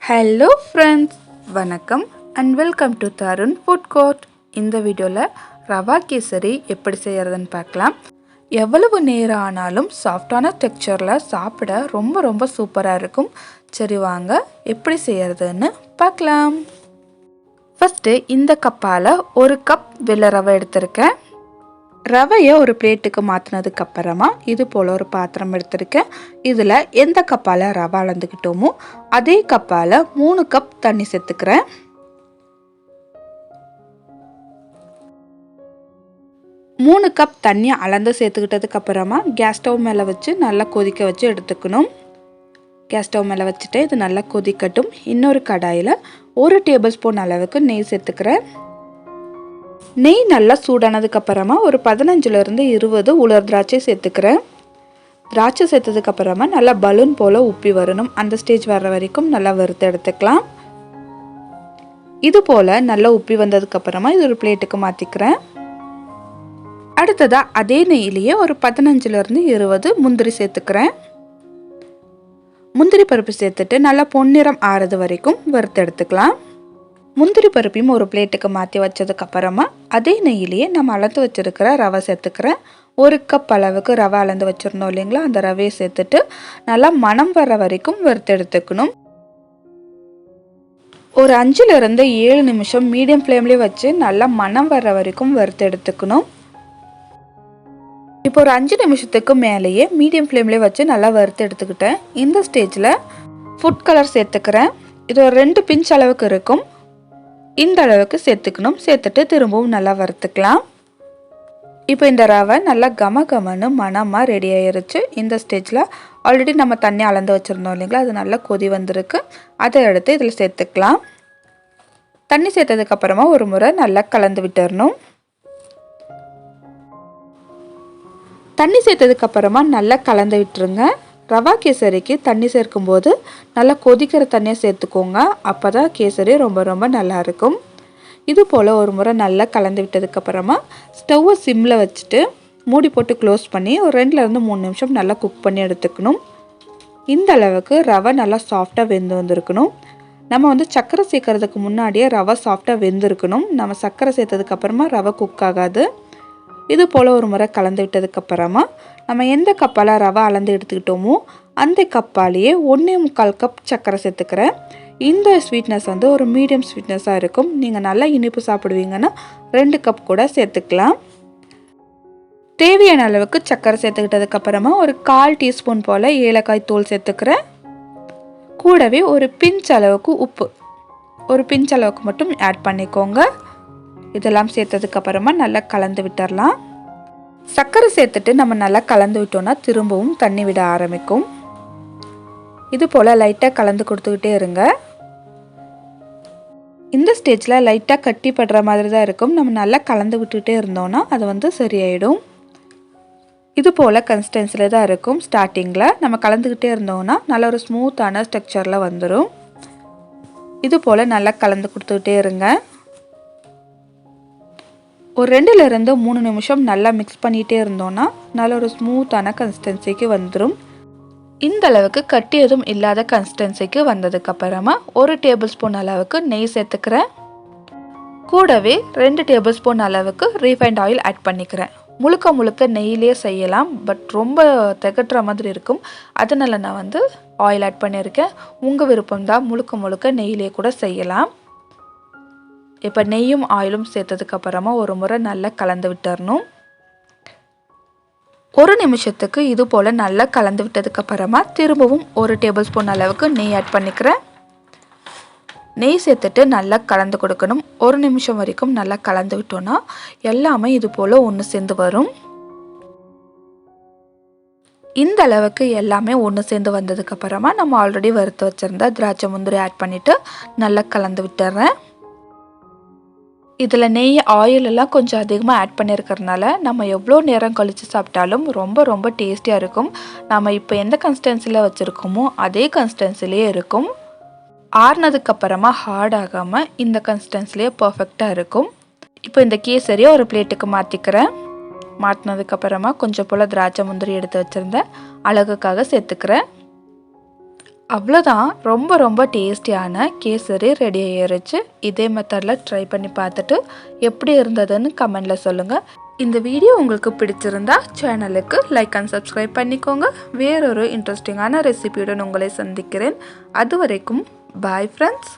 Hello friends, வணக்கம் and welcome to Tarun food court. இந்த வீடியோவில் ரவா கேசரி எப்படி செய்கிறதுன்னு பார்க்கலாம். எவ்வளவு நேரம் ஆனாலும் சாஃப்டான டெக்ஸ்சரில் சாப்பிட ரொம்ப ரொம்ப சூப்பராக இருக்கும். சரி வாங்க எப்படி செய்கிறதுன்னு பார்க்கலாம். ஃபஸ்ட்டு இந்த கப்பால் ஒரு கப் வெள்ளை ரவை எடுத்திருக்கேன். ரவையை ஒரு பிளேட்டுக்கு மாற்றினதுக்கு அப்புறமா இது போல் ஒரு பாத்திரம் எடுத்திருக்கேன். இதில் எந்த கப்பால் ரவை அளந்துக்கிட்டோமோ அதே கப்பால் 3 கப் தண்ணி சேர்த்துக்கிறேன். மூணு கப் தண்ணி அளந்து சேர்த்துக்கிட்டதுக்கு அப்புறமா கேஸ் ஸ்டவ் மேலே வச்சு நல்லா கொதிக்க வச்சு எடுத்துக்கணும். கேஸ் ஸ்டவ் மேலே வச்சுட்டு இது நல்லா கொதிக்கட்டும். இன்னொரு கடாயில் 1 டேபிள் ஸ்பூன் அளவுக்கு நெய் சேர்த்துக்கிறேன். நெய் நல்லா சூடானதுக்கு அப்புறமா ஒரு 15லேருந்து 20 உலர் திராட்சை சேர்த்துக்கிறேன். திராட்சை சேர்த்ததுக்கு அப்புறமா நல்லா பலூன் போல் உப்பி வரணும். அந்த ஸ்டேஜ் வர்ற வரைக்கும் நல்லா வறுத்து எடுத்துக்கலாம். இது போல் நல்லா உப்பி வந்ததுக்கு அப்புறமா இது ஒரு பிளேட்டுக்கு மாற்றிக்கிறேன். அடுத்ததாக அதே நெய்யிலேயே ஒரு 15லேருந்து 20 முந்திரி சேர்த்துக்கிறேன். முந்திரி பருப்பு சேர்த்துட்டு நல்லா பொன்னிறம் ஆறது வரைக்கும் வறுத்து எடுத்துக்கலாம். முந்திரி பருப்பையும் ஒரு பிளேட்டுக்கு மாற்றி வச்சதுக்கு அப்புறமா அதே நெய்யிலேயே நம்ம அளந்து வச்சுருக்கிற ரவை சேர்த்துக்கிறேன். 1 கப் அளவுக்கு ரவை அளந்து வச்சுருந்தோம் இல்லைங்களா, அந்த ரவையை சேர்த்துட்டு நல்லா மணம் வர்ற வரைக்கும் வறுத்து எடுத்துக்கணும். ஒரு 5லேருந்து 7 நிமிஷம் மீடியம் ஃப்ளேம்லேயே வச்சு நல்லா மணம் வர்ற வரைக்கும் வறுத்து எடுத்துக்கணும். இப்போ ஒரு 5 நிமிஷத்துக்கு மேலேயே மீடியம் ஃப்ளேம்லேயே வச்சு நல்லா வறுத்து எடுத்துக்கிட்டேன். இந்த ஸ்டேஜில் ஃபுட் கலர் சேர்த்துக்கிறேன். இது ஒரு 2 பிஞ்ச் அளவுக்கு இருக்கும். இந்த அளவுக்கு சேர்த்துக்கணும். சேர்த்துட்டு திரும்பவும் நல்லா வறுத்துக்கலாம். இப்போ இந்த ரவை நல்லா கமன்னு மணமாக ரெடி ஆயிருச்சு. இந்த ஸ்டேஜில் ஆல்ரெடி நம்ம தண்ணி அளந்து வச்சுருந்தோம் இல்லைங்களா, அது நல்லா கொதி வந்திருக்கு. அதை எடுத்து இதில் சேர்த்துக்கலாம். தண்ணி சேர்த்ததுக்கப்புறமா ஒரு முறை நல்லா கலந்து விட்டுறணும். தண்ணி சேர்த்ததுக்கப்புறமா நல்லா கலந்து விட்டுருங்க. ரவா கேசரிக்கு தண்ணி சேர்க்கும்போது நல்லா கொதிக்கிற தண்ணியை சேர்த்துக்கோங்க. அப்போ தான் கேசரி ரொம்ப ரொம்ப நல்லாயிருக்கும். இது போல் ஒரு முறை நல்லா கலந்து விட்டதுக்கப்புறமா ஸ்டவ்வை சிம்மில் வச்சுட்டு மூடி போட்டு க்ளோஸ் பண்ணி ஒரு 2லேருந்து 3 நிமிஷம் நல்லா குக் பண்ணி எடுத்துக்கணும். இந்த அளவுக்கு ரவை நல்லா சாஃப்டாக வெந்து வந்திருக்கணும். நம்ம சர்க்கரை சேர்க்கறதுக்கு முன்னாடியே ரவை சாஃப்டாக வெந்திருக்கணும். நம்ம சர்க்கரை சேர்த்ததுக்கப்புறமா ரவை குக் ஆகாது. இது போல் ஒரு முறை கலந்து விட்டதுக்கப்புறமா நம்ம எந்த கப்பால் ரவை அளந்து எடுத்துக்கிட்டோமோ அந்த கப்பாலேயே 1.25 கப் சர்க்கரை சேர்த்துக்கிறேன். இந்த ஸ்வீட்னஸ் ஒரு மீடியம் ஸ்வீட்னஸாக இருக்கும். நீங்கள் நல்லா இனிப்பு சாப்பிடுவீங்கன்னா 2 கப் கூட சேர்த்துக்கலாம். தேவையான அளவுக்கு சர்க்கரை சேர்த்துக்கிட்டதுக்கப்புறமா ஒரு 1/4 டீஸ்பூன் போல் ஏலக்காய் தூள் சேர்த்துக்கிறேன். கூடவே ஒரு பிஞ்ச் அளவுக்கு உப்பு, ஒரு பிஞ்ச் அளவுக்கு மட்டும் ஆட் பண்ணிக்கோங்க. இதெல்லாம் சேர்த்ததுக்கப்புறமா நல்லா கலந்து விட்டுறலாம். சர்க்கரை சேர்த்துட்டு நம்ம நல்லா கலந்து விட்டோம்னா திரும்பவும் தண்ணி விட ஆரம்பிக்கும். இது போல் லைட்டாக கலந்து கொடுத்துக்கிட்டே இருங்க. இந்த ஸ்டேஜில் லைட்டாக கட்டி படுற மாதிரி தான் இருக்கும். நம்ம நல்லா கலந்து விட்டுகிட்டே இருந்தோம்னா அது சரியாயிடும். இது போல் கன்சிஸ்டன்சியில் தான் இருக்கும். ஸ்டார்டிங்கில் நம்ம கலந்துக்கிட்டே இருந்தோம்னா நல்ல ஒரு ஸ்மூத்தான ஸ்ட்ரக்சரில் வந்துடும். இது போல் நல்லா கலந்து கொடுத்துக்கிட்டே இருங்க. ஒரு 2லேருந்து 3 நிமிஷம் நல்லா மிக்ஸ் பண்ணிகிட்டே இருந்தோன்னா நல்ல ஒரு ஸ்மூத்தான கன்சிஸ்டன்சிக்கு வந்துடும். இந்த அளவுக்கு கட்டி எதுவும் இல்லாத கன்சிஸ்டன்சிக்கு வந்ததுக்கப்புறமா 1 டேபிள் ஸ்பூன் அளவுக்கு நெய் சேர்த்துக்கிறேன். கூடவே 2 டேபிள் ஸ்பூன் அளவுக்கு ரீஃபைண்ட் ஆயில் ஆட் பண்ணிக்கிறேன். முழுக்க நெய்யிலே செய்யலாம், பட் ரொம்ப திகட்டுற மாதிரி இருக்கும். அதனால் நான் ஆயில் ஆட் பண்ணியிருக்கேன். உங்கள் விருப்பம் தான், முழுக்க நெய்யிலே கூட செய்யலாம். இப்போ நெய்யும் ஆயிலும் சேர்த்ததுக்கப்புறமா ஒரு முறை நல்லா கலந்து விட்டுறணும். 1 நிமிஷத்துக்கு இது போல் நல்லா கலந்து விட்டதுக்கப்புறமா திரும்பவும் 1 டேபிள் ஸ்பூன் அளவுக்கு நெய் ஆட் பண்ணிக்கிறேன். நெய் சேர்த்துட்டு நல்லா கலந்து கொடுக்கணும். 1 நிமிஷம் வரைக்கும் நல்லா கலந்து விட்டோன்னா எல்லாமே இது போல் ஒன்று சேர்ந்து வரும். இந்த அளவுக்கு எல்லாமே ஒன்று சேர்ந்து வந்ததுக்கப்புறமா நம்ம ஆல்ரெடி வறுத்து வச்சுருந்த திராட்சை முந்திரி ஆட் பண்ணிவிட்டு நல்லா கலந்து விட்டுறேன். இதில் நெய் ஆயில் எல்லாம் கொஞ்சம் அதிகமாக ஆட் பண்ணியிருக்கிறதுனால நம்ம எவ்வளோ நேரம் கழித்து சாப்பிட்டாலும் ரொம்ப ரொம்ப டேஸ்டியாக இருக்கும். நம்ம இப்போ எந்த கன்சிஸ்டன்சியில் வச்சுருக்கோமோ அதே கன்சிஸ்டன்சிலே இருக்கும். ஆறுனதுக்கப்புறமா ஹார்ட் ஆகாமல் இந்த கன்சிஸ்டன்சிலே பர்ஃபெக்டாக இருக்கும். இப்போ இந்த கேசரியை ஒரு பிளேட்டுக்கு மாற்றிக்கிறேன். மாற்றினதுக்கப்புறமா கொஞ்சம் போல் திராட்சை முந்திரி எடுத்து வச்சுருந்தேன், அழகுக்காக சேர்த்துக்கிறேன். அவ்வளோதான், ரொம்ப ரொம்ப டேஸ்டியான கேசரி ரெடி ஆயிருச்சு. இதே மெத்தடில் ட்ரை பண்ணி பார்த்துட்டு எப்படி இருந்ததுன்னு கமெண்டில் சொல்லுங்கள். இந்த வீடியோ உங்களுக்கு பிடிச்சிருந்தா சேனலுக்கு லைக் அண்ட் சப்ஸ்கிரைப் பண்ணிக்கோங்க. வேறொரு இன்ட்ரெஸ்டிங்கான ரெசிபியுடன் உங்களை சந்திக்கிறேன். அது வரைக்கும் பாய் ஃப்ரெண்ட்ஸ்.